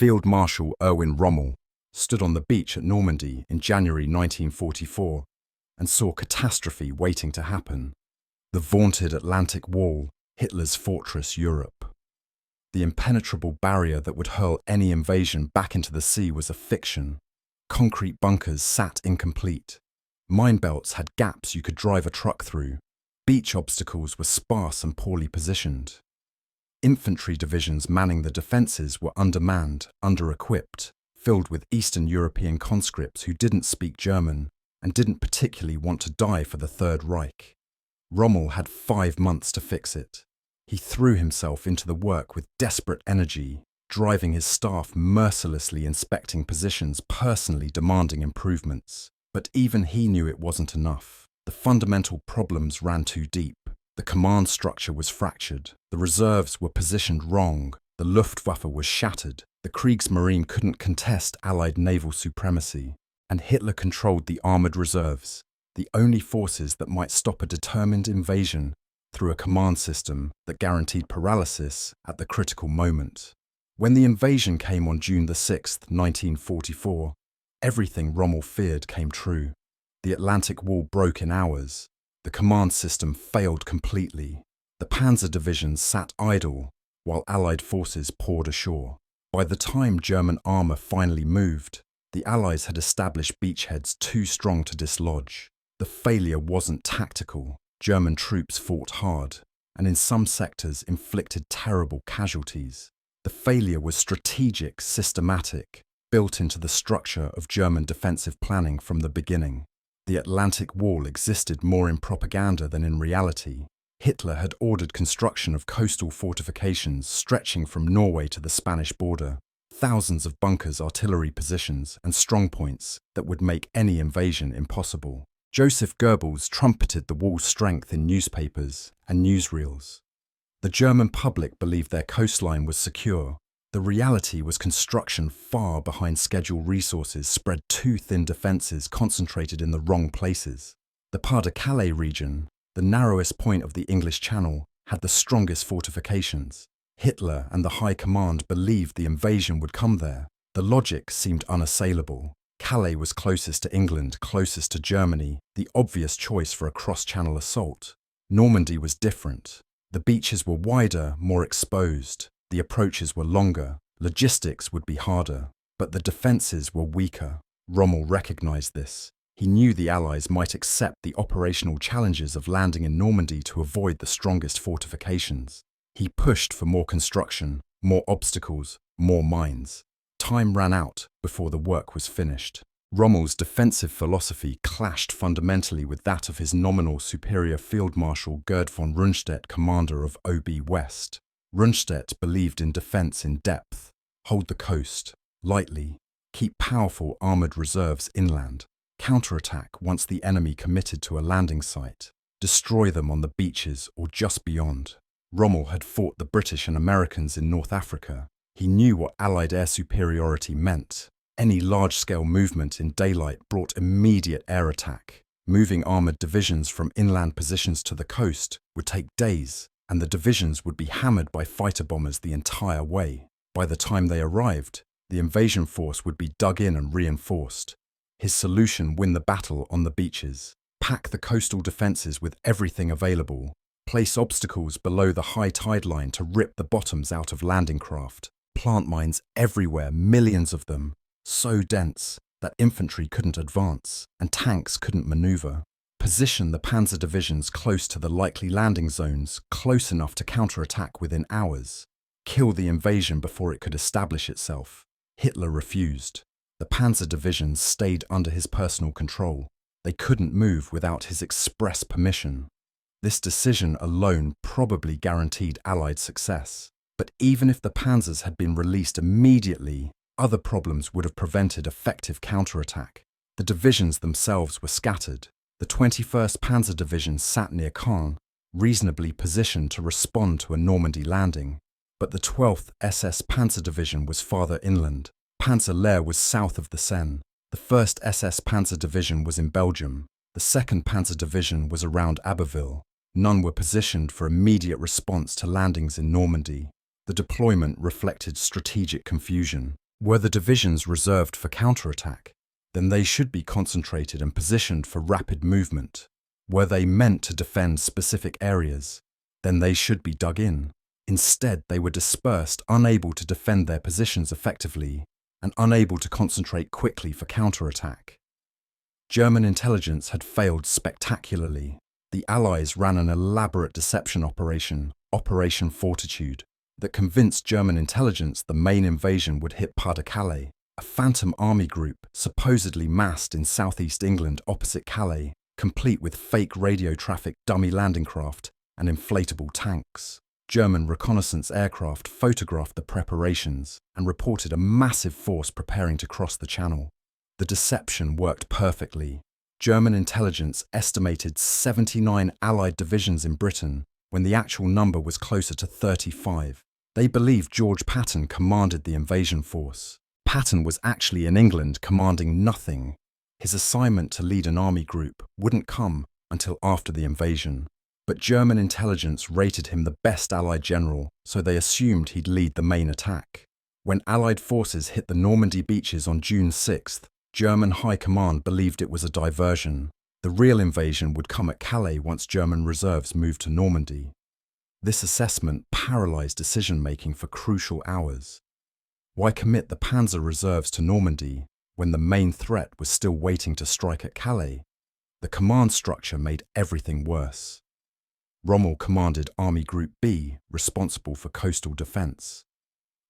Field Marshal Erwin Rommel stood on the beach at Normandy in January 1944 and saw catastrophe waiting to happen. The vaunted Atlantic Wall, Hitler's fortress Europe. The impenetrable barrier that would hurl any invasion back into the sea was a fiction. Concrete bunkers sat incomplete. Mine belts had gaps you could drive a truck through. Beach obstacles were sparse and poorly positioned. Infantry divisions manning the defences were undermanned, under-equipped, filled with Eastern European conscripts who didn't speak German and didn't particularly want to die for the Third Reich. Rommel had 5 months to fix it. He threw himself into the work with desperate energy, driving his staff mercilessly inspecting positions, personally demanding improvements. But even he knew it wasn't enough. The fundamental problems ran too deep. The command structure was fractured. The reserves were positioned wrong. The Luftwaffe was shattered. The Kriegsmarine couldn't contest Allied naval supremacy. And Hitler controlled the armoured reserves, the only forces that might stop a determined invasion through a command system that guaranteed paralysis at the critical moment. When the invasion came on June 6, 1944, everything Rommel feared came true. The Atlantic Wall broke in hours. The command system failed completely. The Panzer divisions sat idle while Allied forces poured ashore. By the time German armour finally moved, the Allies had established beachheads too strong to dislodge. The failure wasn't tactical. German troops fought hard, and in some sectors inflicted terrible casualties. The failure was strategic, systematic, built into the structure of German defensive planning from the beginning. The Atlantic Wall existed more in propaganda than in reality. Hitler had ordered construction of coastal fortifications stretching from Norway to the Spanish border, thousands of bunkers, artillery positions, and strongpoints that would make any invasion impossible. Joseph Goebbels trumpeted the wall's strength in newspapers and newsreels. The German public believed their coastline was secure. The reality was construction far behind schedule, resources spread too thin, defences concentrated in the wrong places. The Pas-de-Calais region, the narrowest point of the English Channel, had the strongest fortifications. Hitler and the High Command believed the invasion would come there. The logic seemed unassailable. Calais was closest to England, closest to Germany, the obvious choice for a cross-channel assault. Normandy was different. The beaches were wider, more exposed. The approaches were longer. Logistics would be harder. But the defences were weaker. Rommel recognised this. He knew the Allies might accept the operational challenges of landing in Normandy to avoid the strongest fortifications. He pushed for more construction, more obstacles, more mines. Time ran out before the work was finished. Rommel's defensive philosophy clashed fundamentally with that of his nominal superior Field Marshal Gerd von Rundstedt, commander of OB West. Rundstedt believed in defence in depth, hold the coast lightly, keep powerful armoured reserves inland, counterattack once the enemy committed to a landing site, destroy them on the beaches or just beyond. Rommel had fought the British and Americans in North Africa. He knew what Allied air superiority meant. Any large-scale movement in daylight brought immediate air attack. Moving armoured divisions from inland positions to the coast would take days, and the divisions would be hammered by fighter bombers the entire way. By the time they arrived, the invasion force would be dug in and reinforced. His solution: win the battle on the beaches. Pack the coastal defences with everything available. Place obstacles below the high tide line to rip the bottoms out of landing craft. Plant mines everywhere, millions of them, so dense that infantry couldn't advance and tanks couldn't maneuver. Position the Panzer divisions close to the likely landing zones, close enough to counterattack within hours. Kill the invasion before it could establish itself. Hitler refused. The Panzer divisions stayed under his personal control. They couldn't move without his express permission. This decision alone probably guaranteed Allied success. But even if the Panzers had been released immediately, other problems would have prevented effective counterattack. The divisions themselves were scattered. The 21st Panzer Division sat near Caen, reasonably positioned to respond to a Normandy landing. But the 12th SS Panzer Division was farther inland. Panzer Lehr was south of the Seine. The 1st SS Panzer Division was in Belgium. The 2nd Panzer Division was around Abbeville. None were positioned for immediate response to landings in Normandy. The deployment reflected strategic confusion. Were the divisions reserved for counterattack? Then they should be concentrated and positioned for rapid movement. Were they meant to defend specific areas? Then they should be dug in. Instead, they were dispersed, unable to defend their positions effectively and unable to concentrate quickly for counterattack. German intelligence had failed spectacularly. The Allies ran an elaborate deception operation, Operation Fortitude, that convinced German intelligence the main invasion would hit Pas-de-Calais, a phantom army group supposedly massed in southeast England opposite Calais, complete with fake radio traffic dummy landing craft and inflatable tanks. German reconnaissance aircraft photographed the preparations and reported a massive force preparing to cross the Channel. The deception worked perfectly. German intelligence estimated 79 Allied divisions in Britain when the actual number was closer to 35. They believed George Patton commanded the invasion force. Patton was actually in England commanding nothing. His assignment to lead an army group wouldn't come until after the invasion. But German intelligence rated him the best Allied general, so they assumed he'd lead the main attack. When Allied forces hit the Normandy beaches on June 6th, German high command believed it was a diversion. The real invasion would come at Calais once German reserves moved to Normandy. This assessment paralyzed decision-making for crucial hours. Why commit the Panzer reserves to Normandy when the main threat was still waiting to strike at Calais? The command structure made everything worse. Rommel commanded Army Group B, responsible for coastal defense.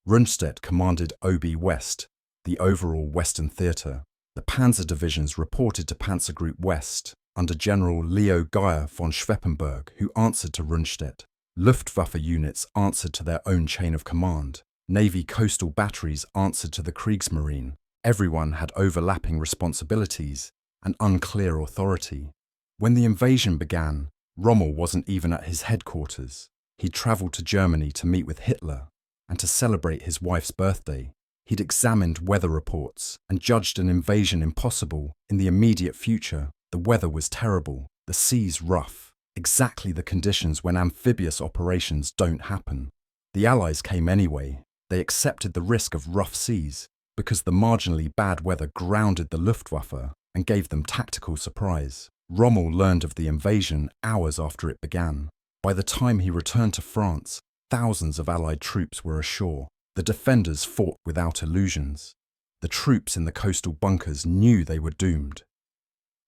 Rundstedt commanded OB West, the overall Western Theater. The Panzer divisions reported to Panzer Group West under General Leo Geyer von Schweppenberg, who answered to Rundstedt. Luftwaffe units answered to their own chain of command. Navy coastal batteries answered to the Kriegsmarine. Everyone had overlapping responsibilities and unclear authority. When the invasion began, Rommel wasn't even at his headquarters. He'd travelled to Germany to meet with Hitler and to celebrate his wife's birthday. He'd examined weather reports and judged an invasion impossible in the immediate future. The weather was terrible, the seas rough, exactly the conditions when amphibious operations don't happen. The Allies came anyway. They accepted the risk of rough seas because the marginally bad weather grounded the Luftwaffe and gave them tactical surprise. Rommel learned of the invasion hours after it began. By the time he returned to France, thousands of Allied troops were ashore. The defenders fought without illusions. The troops in the coastal bunkers knew they were doomed.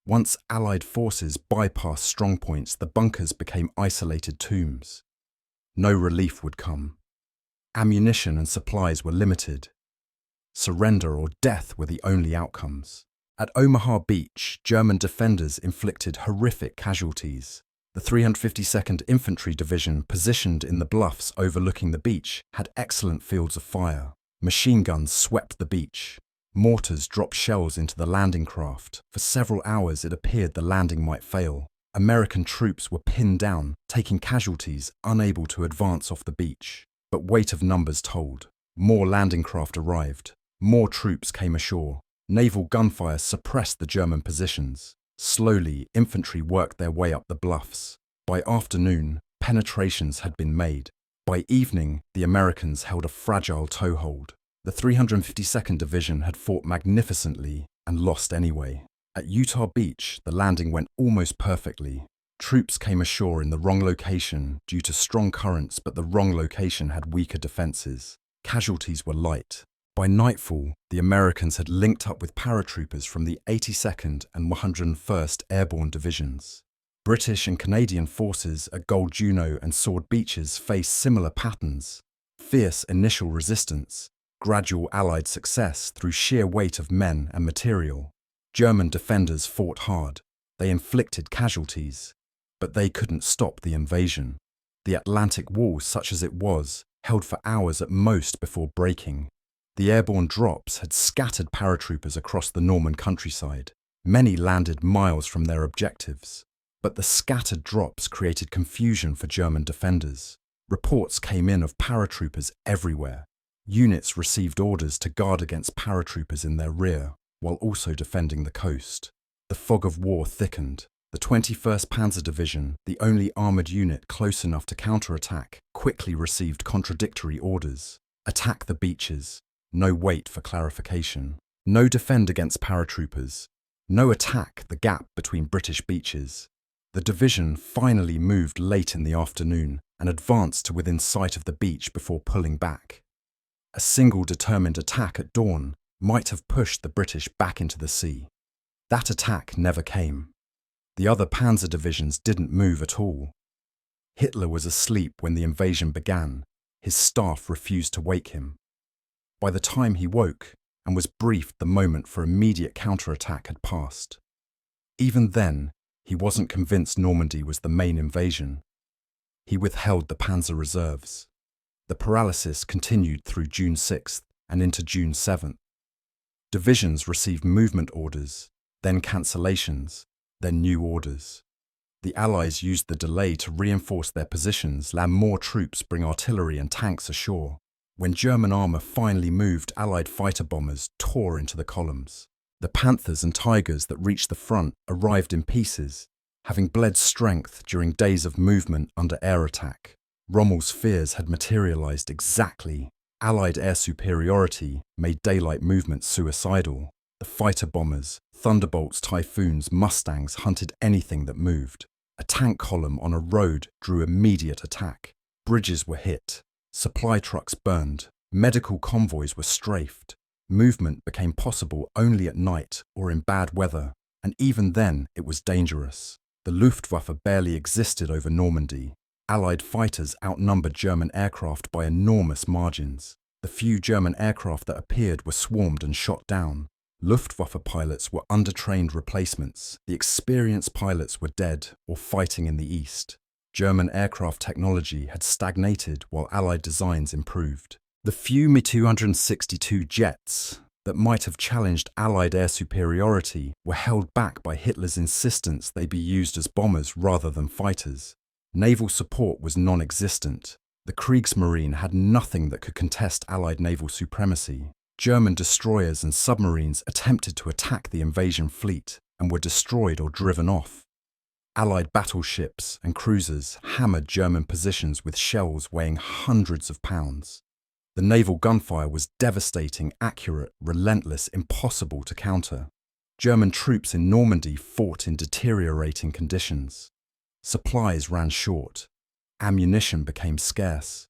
Once Allied forces bypassed strongpoints, the bunkers became isolated tombs. No relief would come. Ammunition and supplies were limited. Surrender or death were the only outcomes. At Omaha Beach, German defenders inflicted horrific casualties. The 352nd Infantry Division, positioned in the bluffs overlooking the beach, had excellent fields of fire. Machine guns swept the beach. Mortars dropped shells into the landing craft. For several hours it appeared the landing might fail. American troops were pinned down, taking casualties, unable to advance off the beach. But weight of numbers told. More landing craft arrived. More troops came ashore. Naval gunfire suppressed the German positions. Slowly, infantry worked their way up the bluffs. By afternoon, penetrations had been made. By evening, the Americans held a fragile toehold. The 352nd Division had fought magnificently and lost anyway. At Utah Beach, the landing went almost perfectly. Troops came ashore in the wrong location due to strong currents, but the wrong location had weaker defenses. Casualties were light. By nightfall, the Americans had linked up with paratroopers from the 82nd and 101st Airborne Divisions. British and Canadian forces at Gold Juno and Sword Beaches faced similar patterns. Fierce initial resistance, gradual Allied success through sheer weight of men and material. German defenders fought hard. They inflicted casualties, but they couldn't stop the invasion. The Atlantic Wall, such as it was, held for hours at most before breaking. The airborne drops had scattered paratroopers across the Norman countryside. Many landed miles from their objectives. But the scattered drops created confusion for German defenders. Reports came in of paratroopers everywhere. Units received orders to guard against paratroopers in their rear, while also defending the coast. The fog of war thickened. The 21st Panzer Division, the only armoured unit close enough to counterattack, quickly received contradictory orders. Attack the beaches. No wait for clarification. No defend against paratroopers. No attack the gap between British beaches. The division finally moved late in the afternoon and advanced to within sight of the beach before pulling back. A single determined attack at dawn might have pushed the British back into the sea. That attack never came. The other panzer divisions didn't move at all. Hitler was asleep when the invasion began. His staff refused to wake him. By the time he woke and was briefed, the moment for immediate counterattack had passed. Even then, he wasn't convinced Normandy was the main invasion. He withheld the panzer reserves. The paralysis continued through June 6th and into June 7th. Divisions received movement orders, then cancellations, then new orders. The Allies used the delay to reinforce their positions, land more troops, bring artillery and tanks ashore. When German armour finally moved, Allied fighter bombers tore into the columns. The Panthers and Tigers that reached the front arrived in pieces, having bled strength during days of movement under air attack. Rommel's fears had materialised exactly. Allied air superiority made daylight movement suicidal. The fighter bombers, Thunderbolts, Typhoons, Mustangs hunted anything that moved. A tank column on a road drew immediate attack. Bridges were hit. Supply trucks burned. Medical convoys were strafed. Movement became possible only at night or in bad weather, and even then it was dangerous. The Luftwaffe barely existed over Normandy. Allied fighters outnumbered German aircraft by enormous margins. The few German aircraft that appeared were swarmed and shot down. Luftwaffe pilots were undertrained replacements. The experienced pilots were dead or fighting in the east. German aircraft technology had stagnated while Allied designs improved. The few Mi-262 jets that might have challenged Allied air superiority were held back by Hitler's insistence they be used as bombers rather than fighters. Naval support was non-existent. The Kriegsmarine had nothing that could contest Allied naval supremacy. German destroyers and submarines attempted to attack the invasion fleet and were destroyed or driven off. Allied battleships and cruisers hammered German positions with shells weighing hundreds of pounds. The naval gunfire was devastating, accurate, relentless, impossible to counter. German troops in Normandy fought in deteriorating conditions. Supplies ran short. Ammunition became scarce.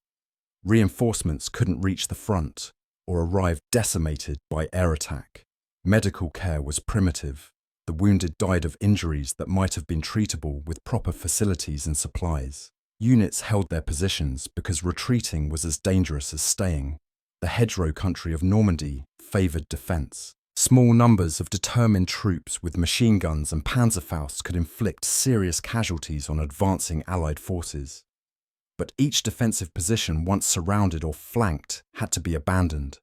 Reinforcements couldn't reach the front or arrived decimated by air attack. Medical care was primitive. The wounded died of injuries that might have been treatable with proper facilities and supplies. Units held their positions because retreating was as dangerous as staying. The hedgerow country of Normandy favoured defence. Small numbers of determined troops with machine guns and Panzerfausts could inflict serious casualties on advancing Allied forces. But each defensive position, once surrounded or flanked, had to be abandoned.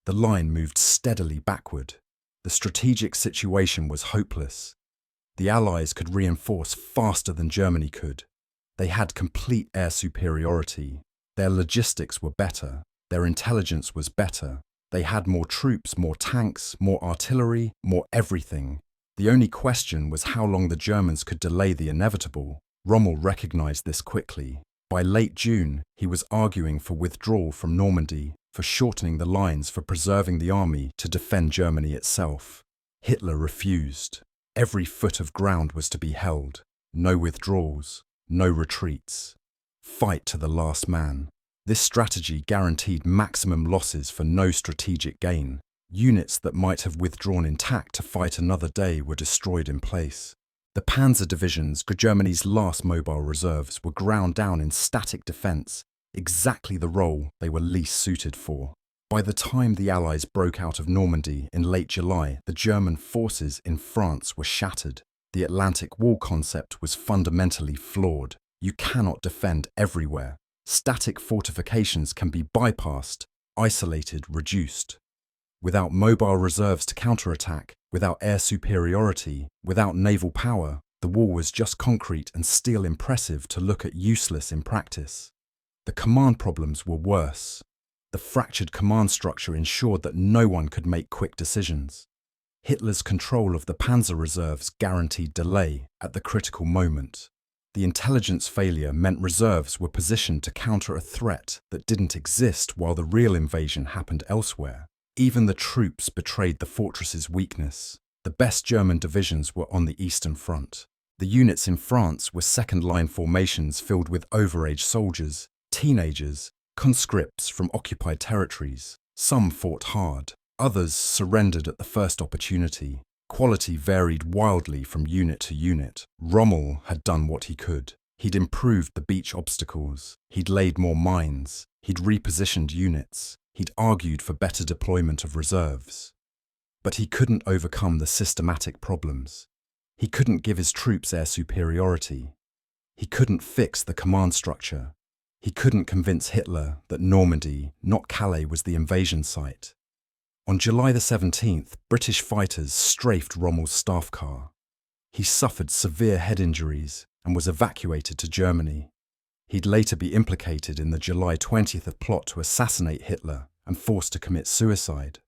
The line moved steadily backward. The strategic situation was hopeless. The Allies could reinforce faster than Germany could. They had complete air superiority. Their logistics were better. Their intelligence was better. They had more troops, more tanks, more artillery, more everything. The only question was how long the Germans could delay the inevitable. Rommel recognized this quickly. By late June, he was arguing for withdrawal from Normandy, for shortening the lines, for preserving the army to defend Germany itself. Hitler refused. Every foot of ground was to be held. No withdrawals, no retreats. Fight to the last man. This strategy guaranteed maximum losses for no strategic gain. Units that might have withdrawn intact to fight another day were destroyed in place. The Panzer divisions, Germany's last mobile reserves, were ground down in static defence, exactly the role they were least suited for. By the time the Allies broke out of Normandy in late July, the German forces in France were shattered. The Atlantic Wall concept was fundamentally flawed. You cannot defend everywhere. Static fortifications can be bypassed, isolated, reduced. Without mobile reserves to counterattack, without air superiority, without naval power, the wall was just concrete and steel, impressive to look at, useless in practice. The command problems were worse. The fractured command structure ensured that no one could make quick decisions. Hitler's control of the panzer reserves guaranteed delay at the critical moment. The intelligence failure meant reserves were positioned to counter a threat that didn't exist while the real invasion happened elsewhere. Even the troops betrayed the fortress's weakness. The best German divisions were on the Eastern Front. The units in France were second-line formations filled with overage soldiers, teenagers, conscripts from occupied territories. Some fought hard. Others surrendered at the first opportunity. Quality varied wildly from unit to unit. Rommel had done what he could. He'd improved the beach obstacles. He'd laid more mines. He'd repositioned units. He'd argued for better deployment of reserves. But he couldn't overcome the systematic problems. He couldn't give his troops air superiority. He couldn't fix the command structure. He couldn't convince Hitler that Normandy, not Calais, was the invasion site. On July the 17th, British fighters strafed Rommel's staff car. He suffered severe head injuries and was evacuated to Germany. He'd later be implicated in the July 20th plot to assassinate Hitler and forced to commit suicide.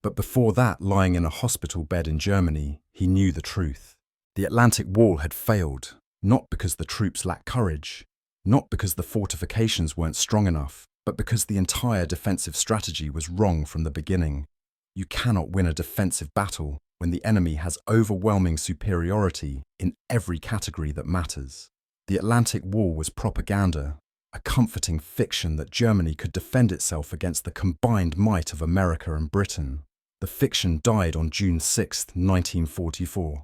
But before that, lying in a hospital bed in Germany, he knew the truth. The Atlantic Wall had failed, not because the troops lacked courage, not because the fortifications weren't strong enough, but because the entire defensive strategy was wrong from the beginning. You cannot win a defensive battle when the enemy has overwhelming superiority in every category that matters. The Atlantic Wall was propaganda, a comforting fiction that Germany could defend itself against the combined might of America and Britain. The fiction died on June 6, 1944,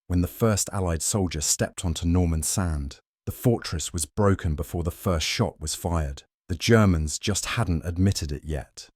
when the first Allied soldier stepped onto Norman sand. The fortress was broken before the first shot was fired. The Germans just hadn't admitted it yet.